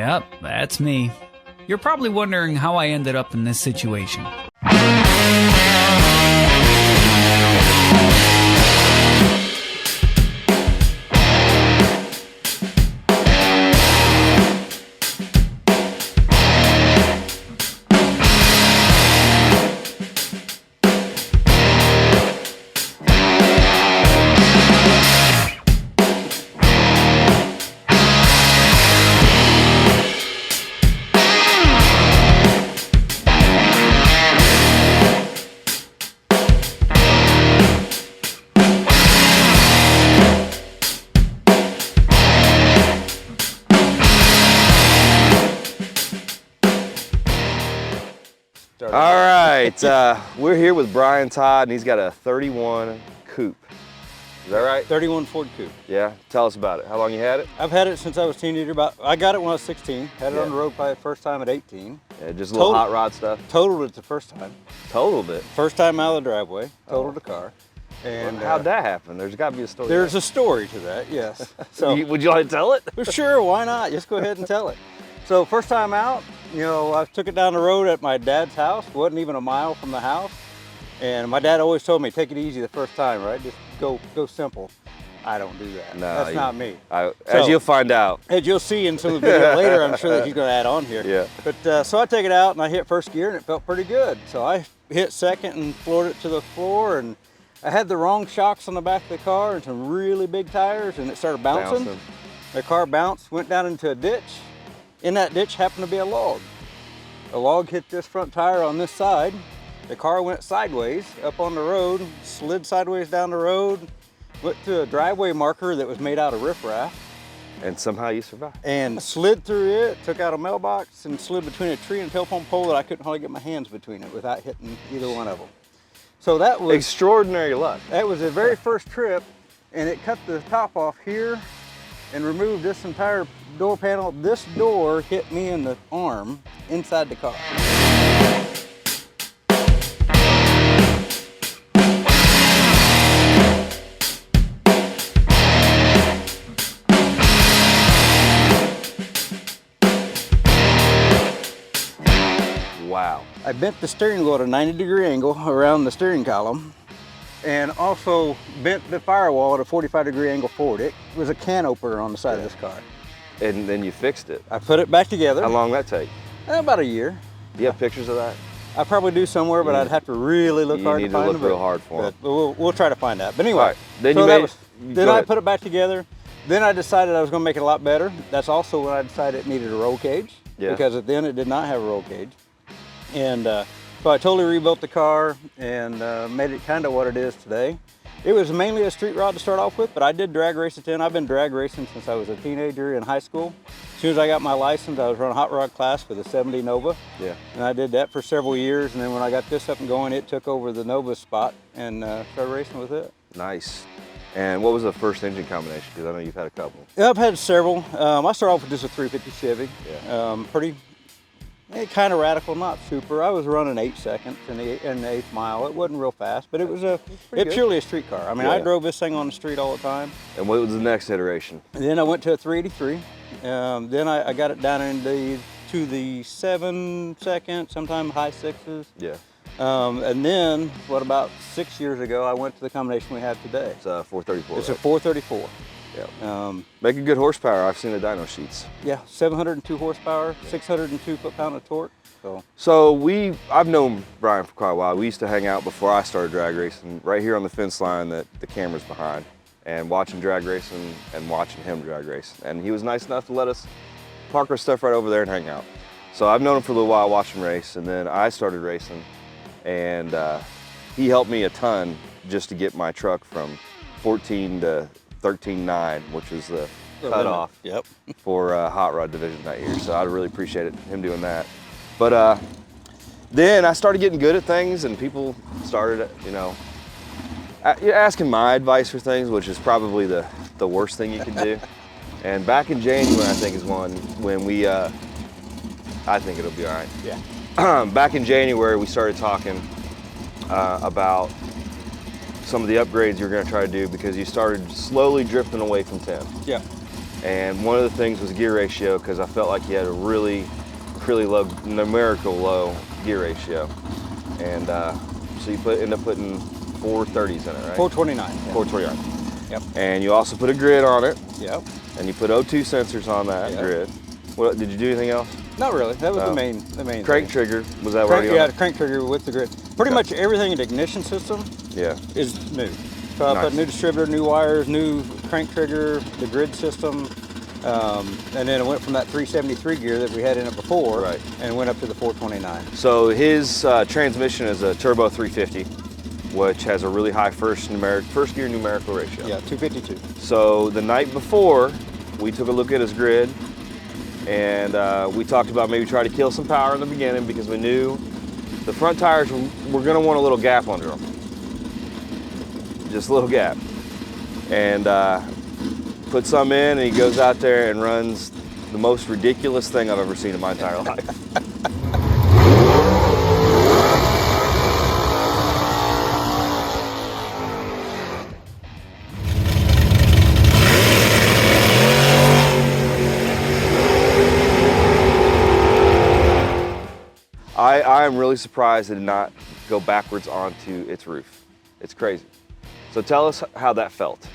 Yep, that's me. You're probably wondering how I ended up in this situation. All right, we're here with Brian Todd, and he's got a 31 Coupe. Is that right? 31 Ford Coupe. Yeah, tell us about it. How long you had it? I've had it since I was a teenager. I got it when I was 16. Had it on the road probably the first time at 18. Yeah, just a little hot rod stuff. Totaled it the first time. Totaled it? First time out of the driveway, totaled the car. And how'd that happen? There's got to be a story. There's a story to that, yes. So would you like to tell it? Well, sure, why not? Just go ahead and tell it. So first time out, you know, I took it down the road at my dad's house. Wasn't even a mile from the house. And my dad always told me, take it easy the first time, right? Just go simple. I don't do that. No, that's not me. As you'll find out. As you'll see in some of the video later, I'm sure that he's going to add on here. Yeah. But so I take it out and I hit first gear and it felt pretty good. So I hit second and floored it to the floor, and I had the wrong shocks on the back of the car and some really big tires, and it started bouncing. The car bounced, went down into a ditch. In that ditch happened to be a log. A log hit this front tire on this side. The car went sideways up on the road, slid sideways down the road, went to a driveway marker that was made out of riprap. And somehow you survived. And slid through it, took out a mailbox, and slid between a tree and telephone pole that I couldn't hardly get my hands between it without hitting either one of them. So that was extraordinary luck. That was the very first trip, and it cut the top off here and removed this entire door panel. This door hit me in the arm inside the car. Wow. I bent the steering wheel at a 90-degree angle around the steering column, and also bent the firewall at a 45-degree angle forward. It was a can opener on the side of this car. And then you fixed it. I put it back together. How long did that take? About a year. Do you have pictures of that? I probably do somewhere, but I'd have to really look hard to find them. You need to look real hard for them. But we'll try to find that. But anyway, right. Then then I put it back together. Then I decided I was going to make it a lot better. That's also when I decided it needed a roll cage, because then it did not have a roll cage. And so I totally rebuilt the car and made it kind of what it is today. It was mainly a street rod to start off with, but I did drag race it then. I've been drag racing since I was a teenager in high school. As soon as I got my license, I was running hot rod class for the 70 Nova. Yeah. And I did that for several years, and then when I got this up and going, it took over the Nova spot and started racing with it. Nice. And what was the first engine combination? Because I know you've had a couple. Yeah, I've had several. I started off with just a 350 Chevy. Yeah. Pretty kind of radical, not super. I was running 8 seconds in the 8th mile. It wasn't real fast, but it was purely a street car. I mean, I drove this thing on the street all the time. And what was the next iteration? And then I went to a 383. Then I got it down to the 7 second, sometimes high 6s. Yeah. And then, about 6 years ago, I went to the combination we have today. It's a 434. It's a 434. Yeah. Make a good horsepower. I've seen the dyno sheets. Yeah, 702 horsepower, 602 foot-pound of torque. So I've known Brian for quite a while. We used to hang out before I started drag racing, right here on the fence line that the camera's behind, and watching drag racing and watching him drag race. And he was nice enough to let us park our stuff right over there and hang out. So I've known him for a little while, watched him race, and then I started racing, and he helped me a ton just to get my truck from 14 to 13.9, which was the cutoff for hot rod division that year. So I really appreciated him doing that. But then I started getting good at things, and people started, asking my advice for things, which is probably the worst thing you can do. And back in January, I think is when we, I think it'll be all right. Yeah. Back in January, we started talking about some of the upgrades you're going to try to do, because you started slowly drifting away from 10. Yeah. And one of the things was gear ratio, because I felt like he had a really low, numerical low gear ratio. And so you end up putting 430s in it, right? 429. Yeah. 429. Yep. And you also put a grid on it. Yep. And you put O2 sensors on that grid. What, did you do anything else? Not really. That was the main crank thing. trigger, was that already on? Yeah, the crank trigger with the grid. Pretty much everything in the ignition system is new. So I put new distributor, new wires, new crank trigger, the grid system, and then it went from that 373 gear that we had in it before, and went up to the 429. So his transmission is a turbo 350, which has a really high first gear numerical ratio. Yeah, 252. So the night before, we took a look at his grid, and we talked about maybe try to kill some power in the beginning, because we knew the front tires were going to want a little gap under them. Just a little gap. And put some in, and he goes out there and runs the most ridiculous thing I've ever seen in my entire life. I am really surprised it did not go backwards onto its roof. It's crazy. So tell us how that felt.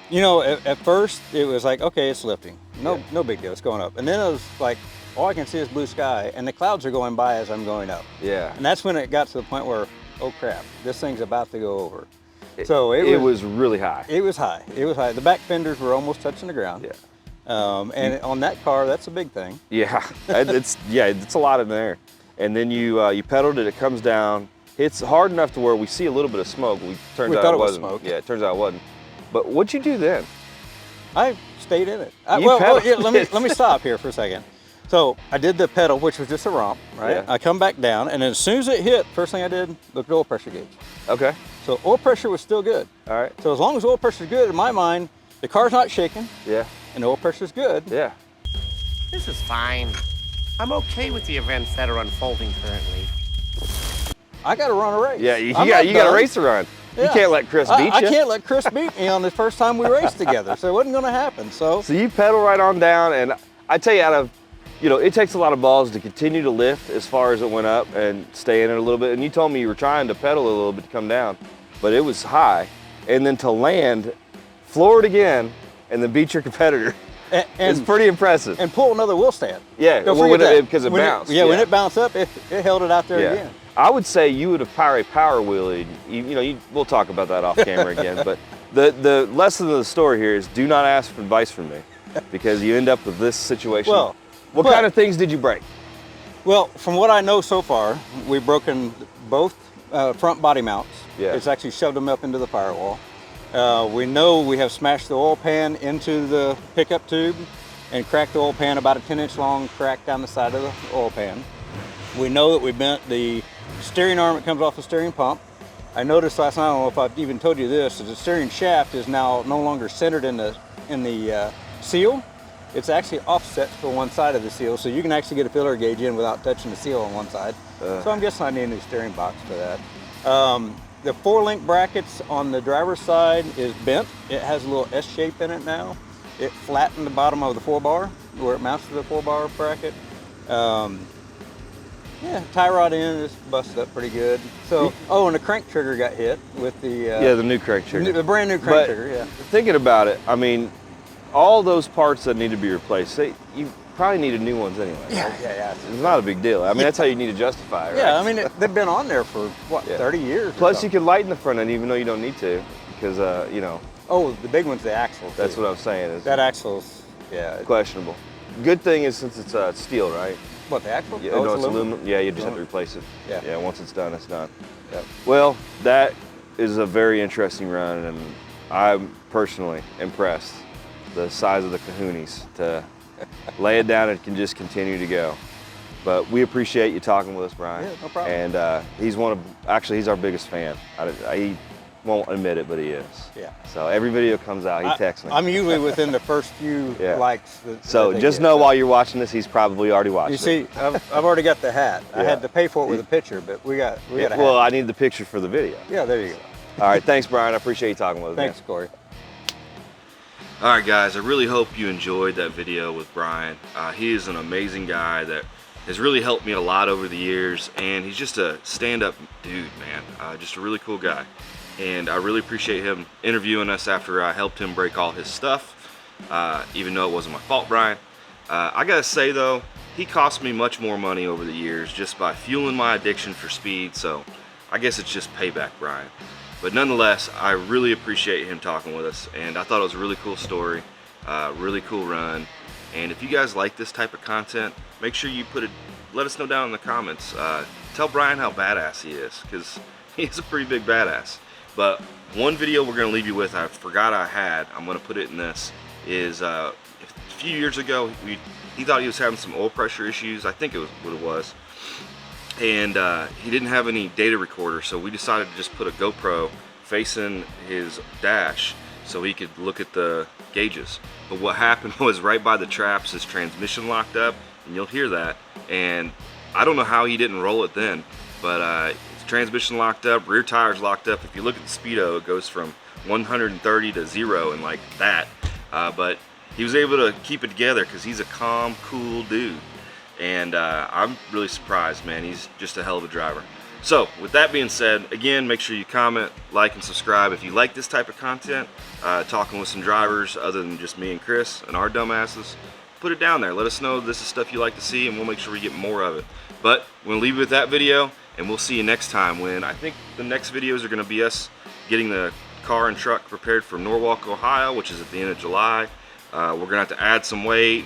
You know, at first it was like, okay, it's lifting. No big deal, it's going up. And then it was like, all I can see is blue sky, and the clouds are going by as I'm going up. Yeah. And that's when it got to the point where, oh crap, this thing's about to go over. So it was really high. It was high, it was high. The back fenders were almost touching the ground. Yeah. And on that car, that's a big thing. Yeah, it's a lot in there. And then you pedaled it, it comes down. It's hard enough to where we see a little bit of smoke. We thought it was smoke. Yeah, it turns out it wasn't. But what'd you do then? I stayed in it. Let me stop here for a second. So I did the pedal, which was just a romp, right? Yeah. I come back down, and as soon as it hit, first thing I did, looked at oil pressure gauge. Okay. So oil pressure was still good. All right. So as long as oil pressure is good, in my mind, the car's not shaking. Yeah. And the oil pressure is good. Yeah. This is fine. I'm okay with the events that are unfolding currently. I got to run a race. Yeah, you got a race to run. Yeah. You can't let Chris beat you. I can't let Chris beat me on the first time we raced together, so it wasn't going to happen. So you pedal right on down, and I tell you, it takes a lot of balls to continue to lift as far as it went up and stay in it a little bit. And you told me you were trying to pedal a little bit to come down, but it was high. And then to land, floor it again, and then beat your competitor. It's pretty impressive. And pull another wheel stand. Yeah, because it bounced. When it bounced up, it held it out there again. I would say you would have power wheelied. We'll talk about that off camera again. But the lesson of the story here is do not ask for advice from me, because you end up with this situation. Well, what kind of things did you break? Well, from what I know so far, we've broken both front body mounts. Yeah. It's actually shoved them up into the firewall. We know we have smashed the oil pan into the pickup tube and cracked the oil pan, about a 10-inch long crack down the side of the oil pan. We know that we bent the steering arm that comes off the steering pump. I noticed last night, I don't know if I've even told you this, is the steering shaft is now no longer centered in the seal. It's actually offset for one side of the seal, so you can actually get a filler gauge in without touching the seal on one side. So I'm guessing I need a new steering box for that. The 4-link brackets on the driver's side is bent. It has a little S shape in it now. It flattened the bottom of the 4-bar where it mounts to the 4-bar bracket. Yeah, tie rod end is busted up pretty good. So, and the crank trigger got hit with the the new crank trigger. The brand new crank trigger, yeah. Thinking about it, I mean, all those parts that need to be replaced, you probably needed new ones anyway. Yeah. It's not a big deal. I mean, that's how you need to justify it, right? Yeah, I mean, they've been on there for, 30 years? Plus, you can lighten the front end even though you don't need to, because, Oh, the big one's the axle. That's what I'm saying. That axle's, questionable. Good thing is since it's steel, right? What, the axle? Yeah, no, it's aluminum. Yeah, you just have to replace it. Yeah. Once it's done, it's done. Yep. Well, that is a very interesting run, and I'm personally impressed. The size of the kahunas to lay it down and can just continue to go. But we appreciate you talking with us, Brian. Yeah, no problem. And he's our biggest fan. He won't admit it, but he is. Yeah. So every video comes out, he texts me. I'm usually within the first few likes. So just know while you're watching this, he's probably already watched it. You see, I've already got the hat. I had to pay for it with a picture, but we got a hat. Well, I need the picture for the video. Yeah, there you go. All right, thanks, Brian. I appreciate you talking with us. Thanks, Corey. Alright guys, I really hope you enjoyed that video with Brian. He is an amazing guy that has really helped me a lot over the years, and he's just a stand-up dude, man. Just a really cool guy. And I really appreciate him interviewing us after I helped him break all his stuff, even though it wasn't my fault, Brian. I gotta say though, he cost me much more money over the years just by fueling my addiction for speed, so I guess it's just payback, Brian. But nonetheless, I really appreciate him talking with us, and I thought it was a really cool story, really cool run. And if you guys like this type of content, make sure you let us know down in the comments. Tell Brian how badass he is, because he's a pretty big badass. But one video we're gonna leave you with, I forgot I had, I'm gonna put it in this, is a few years ago, he thought he was having some oil pressure issues, I think it was what it was. And he didn't have any data recorder, so we decided to just put a GoPro facing his dash so he could look at the gauges. But what happened was, right by the traps, his transmission locked up, and you'll hear that. And I don't know how he didn't roll it then, but his transmission locked up, rear tires locked up. If you look at the speedo, it goes from 130 to 0 and like that. But he was able to keep it together because he's a calm, cool dude. And I'm really surprised, man. He's just a hell of a driver. So with that being said, again, make sure you comment, like, and subscribe if you like this type of content, talking with some drivers other than just me and Chris and our dumbasses. Put it down there. Let us know this is stuff you like to see, and we'll make sure we get more of it. But we'll leave you with that video, and we'll see you next time, when I think the next videos are going to be us getting the car and truck prepared for Norwalk, Ohio, which is at the end of July. We're going to have to add some weight,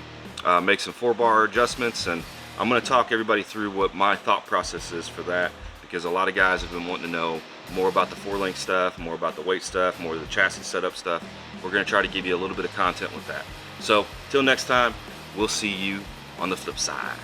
make some 4-bar adjustments, and I'm going to talk everybody through what my thought process is for that, because a lot of guys have been wanting to know more about the 4-link stuff, more about the weight stuff, more of the chassis setup stuff. We're going to try to give you a little bit of content with that. So till next time, we'll see you on the flip side.